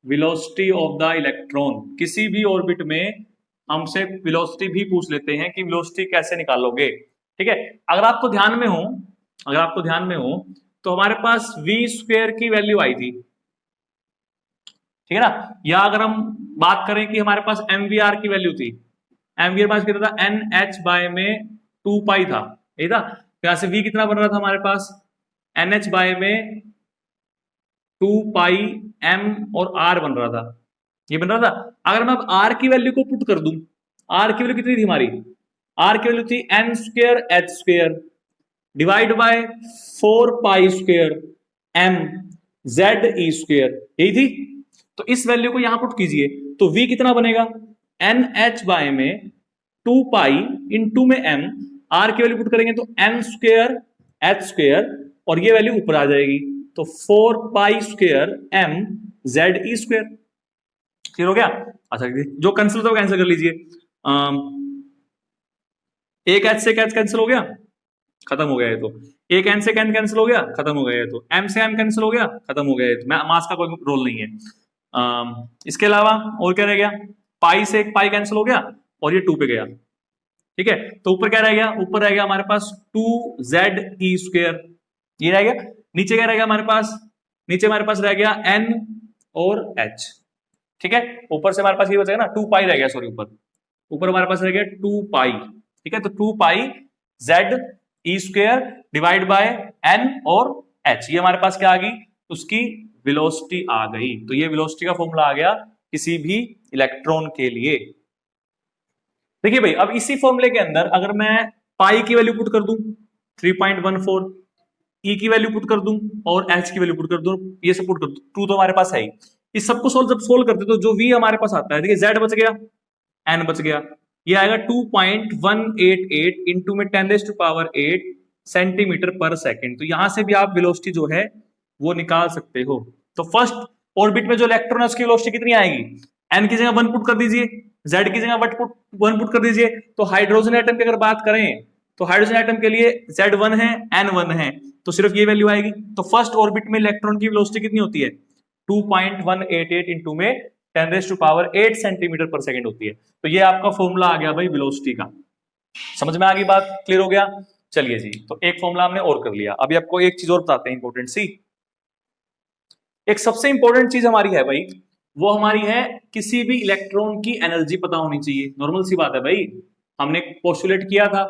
[SPEAKER 1] वेलोसिटी ऑफ द इलेक्ट्रॉन, किसी भी ऑर्बिट में हमसे वेलोसिटी भी पूछ लेते हैं कि वेलोसिटी कैसे निकालोगे। ठीक है, अगर आपको ध्यान में हो, अगर आपको ध्यान में हो तो हमारे पास v² की वैल्यू आई थी। ठीक है ना। या अगर हम बात करें कि हमारे पास एमवीआर की वैल्यू थी, एमवीआर पास कितना था, एन एच बाय में 2 पाई था, यही था। तो यहां से वी कितना बन रहा था हमारे पास, एन एच बाय में 2 पाई एम और आर बन रहा था, ये बन रहा था। अगर मैं अब आर की वैल्यू को पुट कर दूं, आर की वैल्यू कितनी थी हमारी, आर की वैल्यू थी N square H square divide by 4 pi square M Z E square, यही थी। तो इस वैल्यू को यहां पुट कीजिए तो v कितना बनेगा, एन एच बाय में 2 पाई इंटू में m, r की वैल्यू पुट करेंगे तो n स्क्वायर एच स्क्वायर और ये वैल्यू ऊपर आ जाएगी तो 4 pi square m Z E square. Clear हो गया। अच्छा जो कैंसिल होता है कैंसिल कर लीजिए, एक एच से एच कैंसिल हो गया, खत्म हो गया ये तो। एक एन से एन कैंसिल हो गया, खत्म हो गया ये तो। एम से एम कैंसिल हो गया, खत्म हो गया ये तो। मास का कोई रोल नहीं है। इसके अलावा और क्या रह गया, पाई से एक पाई कैंसिल हो गया और ये 2 पे गया, ठीक है। तो ऊपर क्या रह गया, ऊपर रह गया हमारे पास 2z ई स्क्वायर, ये रह गया। नीचे क्या रह गया हमारे पास, नीचे हमारे पास रह गया n और h, ठीक है। ऊपर से हमारे पास ये बचेगा ना 2 पाई रह गया, सॉरी ऊपर, ऊपर हमारे पास रह गया 2 पाई, ठीक है। तो 2 पाई z E square divide bye n और h, ये हमारे पास क्या आ गई, उसकी वेलोसिटी आ गई। तो ये वेलोसिटी का फॉर्मूला आ गया किसी भी इलेक्ट्रॉन के लिए। देखिए भाई, अब इसी फॉर्मूले के अंदर अगर मैं पाई की वैल्यू पुट कर दूं 3.14, ई की वैल्यू पुट कर दूं और एच की वैल्यू पुट कर दूं, ये सब पुट कर दूं, 2 तो हमारे पास है ही। इस सबको जब सोल्व करते तो जो v हमारे पास आता है, देखिए z बच गया, n बच गया, ये आएगा 2.188 इंटू में 10⁸8 सेंटीमीटर पर सेकेंड। तो यहां से भी आप वेलोसिटी जो है वो निकाल सकते हो। तो फर्स्ट ऑर्बिट में जो इलेक्ट्रॉन है उसकी वेलोसिटी कितनी आएगी, n की जगह 1 पुट कर दीजिए, z की जगह 1 पुट कर दीजिए। तो हाइड्रोजन एटम की अगर बात करें तो हाइड्रोजन एटम के लिए z1 है n1 है, तो सिर्फ ये वैल्यू आएगी। तो फर्स्ट ऑर्बिट में इलेक्ट्रॉन की वेलोसिटी कितनी होती है, 2.188 इंटू में 10⁸8 सेंटीमीटर पर सेकेंड होती है। तो ये आपका फॉर्मूला आ गया भाई वेलोसिटी का। समझ में आ गई बात, क्लियर हो गया। चलिए जी, तो एक फॉर्मूला हमने और कर लिया। अभी आपको एक चीज और बताते हैं इंपॉर्टेंट सी। एक सबसे इंपॉर्टेंट चीज हमारी है भाई, वो हमारी है किसी भी इलेक्ट्रॉन की एनर्जी पता होनी चाहिए। नॉर्मल सी बात है भाई, हमने पोस्टुलेट किया था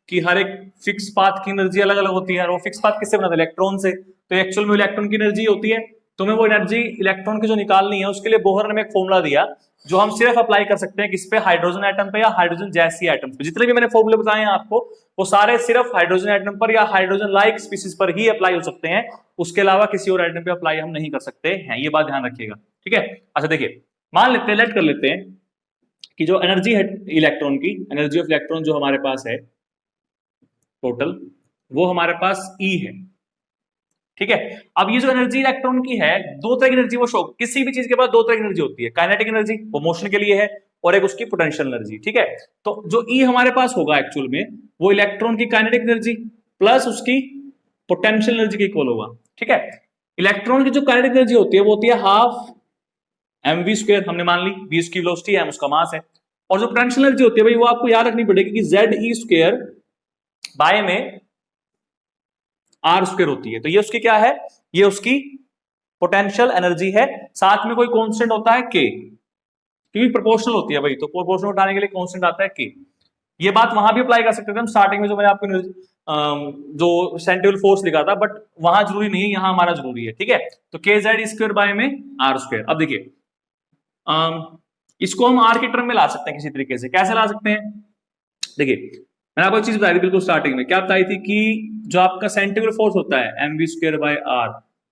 [SPEAKER 1] कि हर एक फिक्स पाथ की एनर्जी अलग अलग होती है, और वो फिक्स पाथ किससे बना था, इलेक्ट्रॉन से। तो एक्चुअल में इलेक्ट्रॉन की एनर्जी होती है, तुम्हें वो एनर्जी इलेक्ट्रॉन की जो निकालनी है उसके लिए बोहर ने एक फॉर्मूला दिया जो हम सिर्फ अप्लाई कर सकते हैं किस पे, हाइड्रोजन एटम पे या हाइड्रोजन जैसी एटम पे। जितने भी मैंने फॉर्मूले बताए हैं आपको वो सारे सिर्फ हाइड्रोजन एटम पर या हाइड्रोजन लाइक स्पीसीज पर ही अप्लाई हो सकते हैं, उसके अलावा किसी और एटम पे अप्लाई हम नहीं कर सकते हैं, ये बात ध्यान रखिएगा, ठीक है। अच्छा देखिए, मान लेते हैं, लेट कर लेते हैं कि जो एनर्जी है इलेक्ट्रॉन की, एनर्जी ऑफ इलेक्ट्रॉन जो हमारे पास है टोटल, वो हमारे पास E है, ठीक है। अब ये जो एनर्जी इलेक्ट्रॉन की है, दो तरह की एनर्जी वो शो, किसी भी चीज के पास दो तरह की एनर्जी होती है, काइनेटिक एनर्जी वो मोशन के लिए है, और एक उसकी पोटेंशियल एनर्जी, ठीक है। तो जो E हमारे पास होगा एक्चुअल में वो इलेक्ट्रॉन की काइनेटिक एनर्जी प्लस उसकी पोटेंशियल एनर्जी के इक्वल होगा, ठीक है। इलेक्ट्रॉन की जो काइनेटिक एनर्जी होती है वो होती है हाफ mv स्क्वायर, हमने मान ली v उसकी वेलोसिटी है, m उसका मास है। और जो पोटेंशियल एनर्जी होती है भाई वो आपको याद रखनी पड़ेगी कि z e स्क्वायर बाय में r स्क्वायर होती है। तो ये उसकी क्या है, ये उसकी पोटेंशियल एनर्जी है, साथ में कोई कांस्टेंट होता है k, क्योंकि प्रोपोर्शनल होती है भाई, तो प्रोपोर्शनल उठाने के लिए कांस्टेंट आता है k। ये बात वहां भी अप्लाई कर सकते थे हम स्टार्टिंग में, जो मैंने आपको जो सेंट्रिफ्यूगल फोर्स लिखा था, बट वहां जरूरी नहीं है, यहां हमारा जरूरी है, ठीक है। तो के Z square by M R square. अब देखिए इसको हम आर के टर्म में ला सकते हैं किसी तरीके से, कैसे ला सकते हैं, देखिए मैंने आपको एक चीज बताई थी बिल्कुल स्टार्टिंग में, क्या बताई थी कि जो आपका सेंट्रिफ्यूगल फोर्स होता है M V square by R,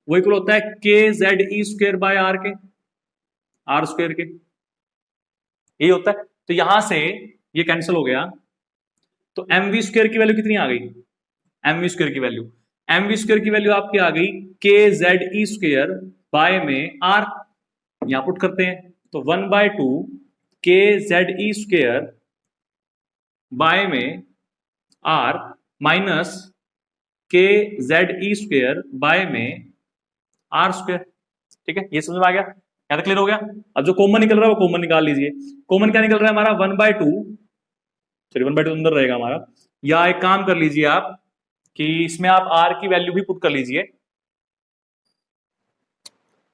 [SPEAKER 1] वो इक्वल होता है K Z E square by R के, आर स्क्वायर के, यही होता है। तो यहां से ये कैंसिल हो गया, तो एम वी स्क्वायर की वैल्यू कितनी आ गई, एम वी स्क्वायर की वैल्यू, एम वी स्क्वायर की वैल्यू आपकी आ गई के Z E square by M are, यहां पुट करते हैं तो 1/2 के Z E square by M are minus के Z E square by M R square, ठीक है। ये समझ में आ गया, यहां तक क्लियर हो गया। अब जो कॉमन निकल रहा है वो कॉमन निकाल लीजिए। कॉमन क्या निकल रहा है हमारा 1/2, चलिए 1/2 अंदर रहेगा हमारा, या एक काम कर लीजिए आप कि इसमें आप आर की वैल्यू भी पुट कर लीजिए,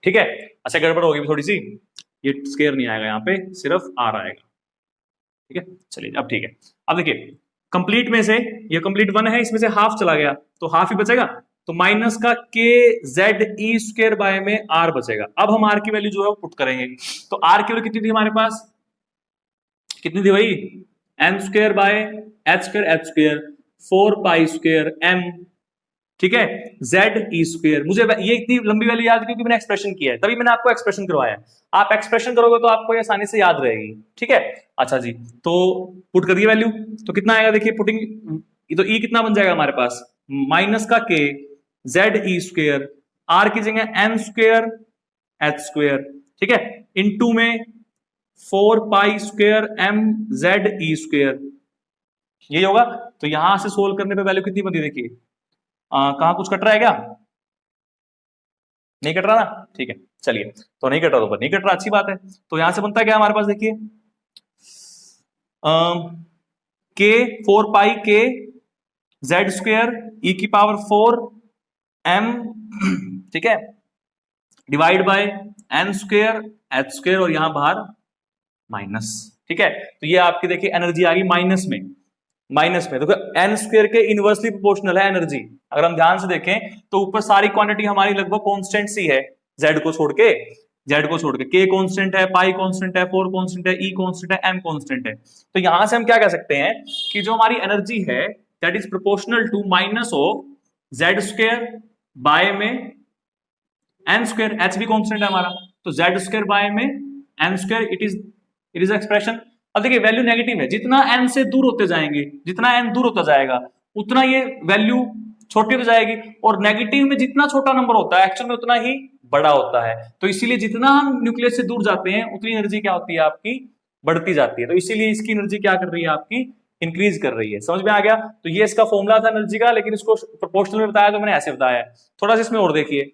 [SPEAKER 1] ठीक है। अच्छा गड़बड़ होगी थोड़ी सी, ये स्क्वायर नहीं आएगा यहाँ पे, सिर्फ आर आएगा। ठीक है चलिए अब ठीक है। अब देखिए कंप्लीट में से ये कंप्लीट 1 है, इसमें से हाफ चला गया तो हाफ ही बचेगा, तो माइनस का के Z E square by M are बचेगा। अब हम आर की वैल्यू जो है वो पुट करेंगे, तो आर की वैल्यू कितनी थी हमारे पास, कितनी थी भाई, N square by H square 4 pi square M, ठीक है, जेड ई स्क्वायर। मुझे ये इतनी लंबी वैल्यू याद क्योंकि मैंने एक्सप्रेशन किया है, तभी मैंने आपको एक्सप्रेशन करवाया है। आप एक्सप्रेशन करोगे तो आपको ये आसानी से याद रहेगी। ठीक है अच्छा जी, तो पुट करिए वैल्यू, तो कितना आएगा देखिए पुटिंग, तो ई कितना बन जाएगा हमारे पास, माइनस का के जेड ई स्क्वायर, आर की जगह एन स्क्वायर एच स्क्वायर, ठीक है, इनटू में 4 pi square M Z E square, यही होगा। तो यहां से सोल्व करने पे वैल्यू कितनी बनती है देखिए, कहां कुछ कट रहा है क्या, नहीं कट रहा ना, ठीक है चलिए, तो नहीं कट रहा तो नहीं कट रहा, अच्छी बात है। तो यहां से बनता है क्या हमारे पास देखिए, के 4 पाई के जेड स्क्वायर ई की पावर 4 एम, ठीक है, divide by N square H square और यहां बाहर माइनस। ठीक है तो ये आपकी देखिए एनर्जी आ गई माइनस में, देखो एन स्क्वायर के इनवर्सली प्रोपोर्शनल है एनर्जी। अगर हम ध्यान से देखें तो ऊपर सारी क्वांटिटी हमारी लगभग कांस्टेंट सी है, जेड को छोड़ के, के कांस्टेंट है, पाई कांस्टेंट है, 4 कांस्टेंट है, ई कांस्टेंट है, एम कांस्टेंट है। तो यहां से हम क्या कह सकते हैं कि जो हमारी एनर्जी है that is proportional to minus of Z square by M N square, H भी कांस्टेंट है हमारा, तो Z square by M N square, it is expression. अब देखिए वैल्यू नेगेटिव है, जितना एन से दूर होते जाएंगे, जितना एन दूर होता जाएगा उतना ये वैल्यू छोटी हो जाएगी, और नेगेटिव में जितना छोटा नंबर होता है एक्चुअल में उतना ही बड़ा होता है। तो इसीलिए जितना हम न्यूक्लियस से दूर जाते हैं उतनी एनर्जी क्या होती है आपकी, बढ़ती जाती है। तो इसीलिए इसकी एनर्जी क्या कर रही है आपकी, इंक्रीज कर रही है। समझ में आ गया। तो ये इसका फॉर्मूला था एनर्जी का, लेकिन इसको प्रोपोर्शनल में बताया तो मैंने ऐसे बताया। थोड़ा सा इसमें और देखिए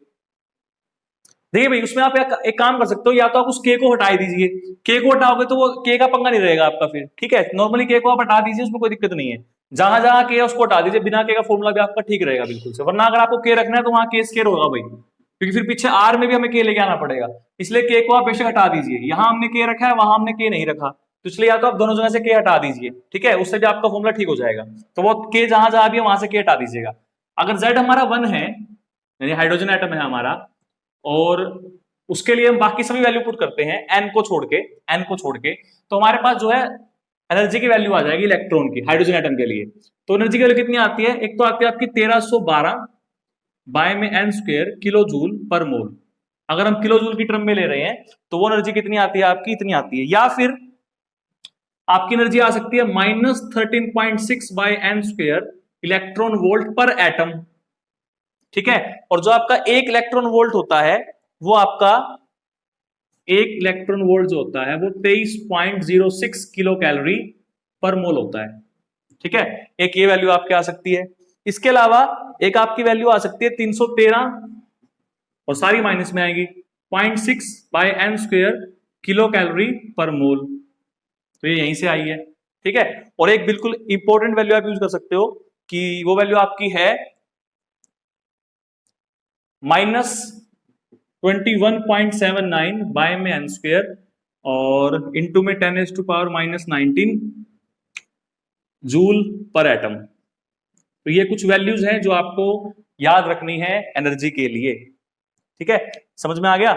[SPEAKER 1] भाई, उसमें आप एक काम कर सकते हो, या तो आप उस के को हटा दीजिए, के को हटाओगे तो वो के का पंगा नहीं रहेगा आपका फिर। ठीक है नॉर्मली के को आप हटा दीजिए, उसमें कोई दिक्कत नहीं है, जहां जहां के उसको हटा दीजिए, बिना के का फॉर्मूला भी आपका ठीक रहेगा बिल्कुल से। वरना अगर आपको के रखना है तो वहां के स्केयर होगा भाई, क्योंकि फिर पीछे आर में भी हमें के लेके आना पड़ेगा, इसलिए के को आप बेशक हटा दीजिए। यहां हमने के रखा है, वहां हमने के नहीं रखा, तो इसलिए या तो आप दोनों जगह से के हटा दीजिए, ठीक है, उससे भी आपका फॉर्मूला ठीक हो जाएगा। तो वो के जहां जहां भी है वहां से के हटा दीजिएगा। अगर जेड हमारा 1 है, यानी हाइड्रोजन एटम है हमारा, और उसके लिए हम बाकी सभी वैल्यू पुट करते हैं एन को छोड़ के, तो हमारे पास जो है एनर्जी की वैल्यू आ जाएगी इलेक्ट्रॉन की, हाइड्रोजन एटम के लिए। तो एनर्जी की वैल्यू कितनी आती है, एक तो आती है आपकी 1312 bye M N square kilo joule पर मोल। अगर हम किलो जूल की टर्म में ले रहे हैं तो वो एनर्जी कितनी आती है आपकी, इतनी आती है। या फिर आपकी एनर्जी आ सकती है -13.6 by N square electron volt per atom. ठीक है, और जो आपका 1 इलेक्ट्रॉन वोल्ट होता है वो आपका 1 इलेक्ट्रॉन वोल्ट जो होता है वो 23.06 किलो कैलोरी पर मोल होता है। ठीक है, एक ये वैल्यू आपकी आ सकती है। इसके अलावा एक आपकी वैल्यू आ सकती है 313, और सारी माइनस में आएगी, 0.6 by N square kilocalorie per mole, तो ये यहीं से आई है। ठीक है, और एक बिल्कुल इंपॉर्टेंट वैल्यू आप यूज कर सकते हो कि वो वैल्यू आपकी है -21.79 बाय में एन स्क्वायर और इनटू में 10⁻⁻19 जूल पर एटम। तो ये कुछ वैल्यूज हैं जो आपको याद रखनी है एनर्जी के लिए। ठीक है, समझ में आ गया।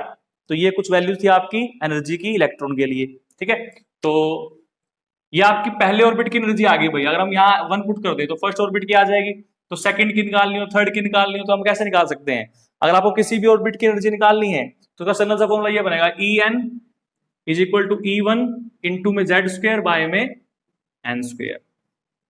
[SPEAKER 1] तो ये कुछ वैल्यूज थी आपकी एनर्जी की इलेक्ट्रॉन के लिए। ठीक है, तो ये आपकी पहले ऑर्बिट की एनर्जी आ गई भाई। अगर हम यहाँ 1 पुट कर दे तो फर्स्ट ऑर्बिट की आ जाएगी, तो सेकंड की निकालनी हो, थर्ड की निकालनी हो, तो हम कैसे निकाल सकते हैं। अगर आपको किसी भी ऑर्बिट की एनर्जी निकालनी है तो उसका सिग्नल सा फॉर्मूला ये बनेगा, En is equal to E1 into M Z square by M N square.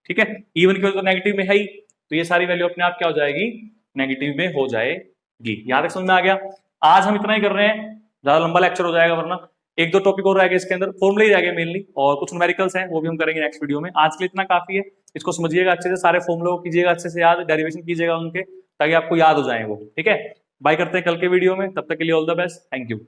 [SPEAKER 1] ठीक है, E1 की वैल्यू तो नेगेटिव में है ही, तो ये सारी वैल्यू अपने आप क्या हो जाएगी, नेगेटिव में हो जाएगी। यहाँ तक समझ में आ गया। आज हम इतना ही कर रहे हैं, ज्यादा लंबा लेक्चर हो जाएगा, वरना 1-2 टॉपिक और रहेगा इसके अंदर, फॉर्मूले ही रहेंगे मेनली, और कुछ न्यूमेरिकल्स हैं वो भी हम करेंगे नेक्स्ट वीडियो में। आज के लिए इतना काफी है, इसको समझिएगा अच्छे से, सारे फॉर्मूले को कीजिएगा अच्छे से याद, डेरिवेशन कीजिएगा उनके, ताकि आपको याद हो जाए वो। ठीक है, बाय करते हैं कल के वीडियो में, तब तक के लिए all the best, thank you.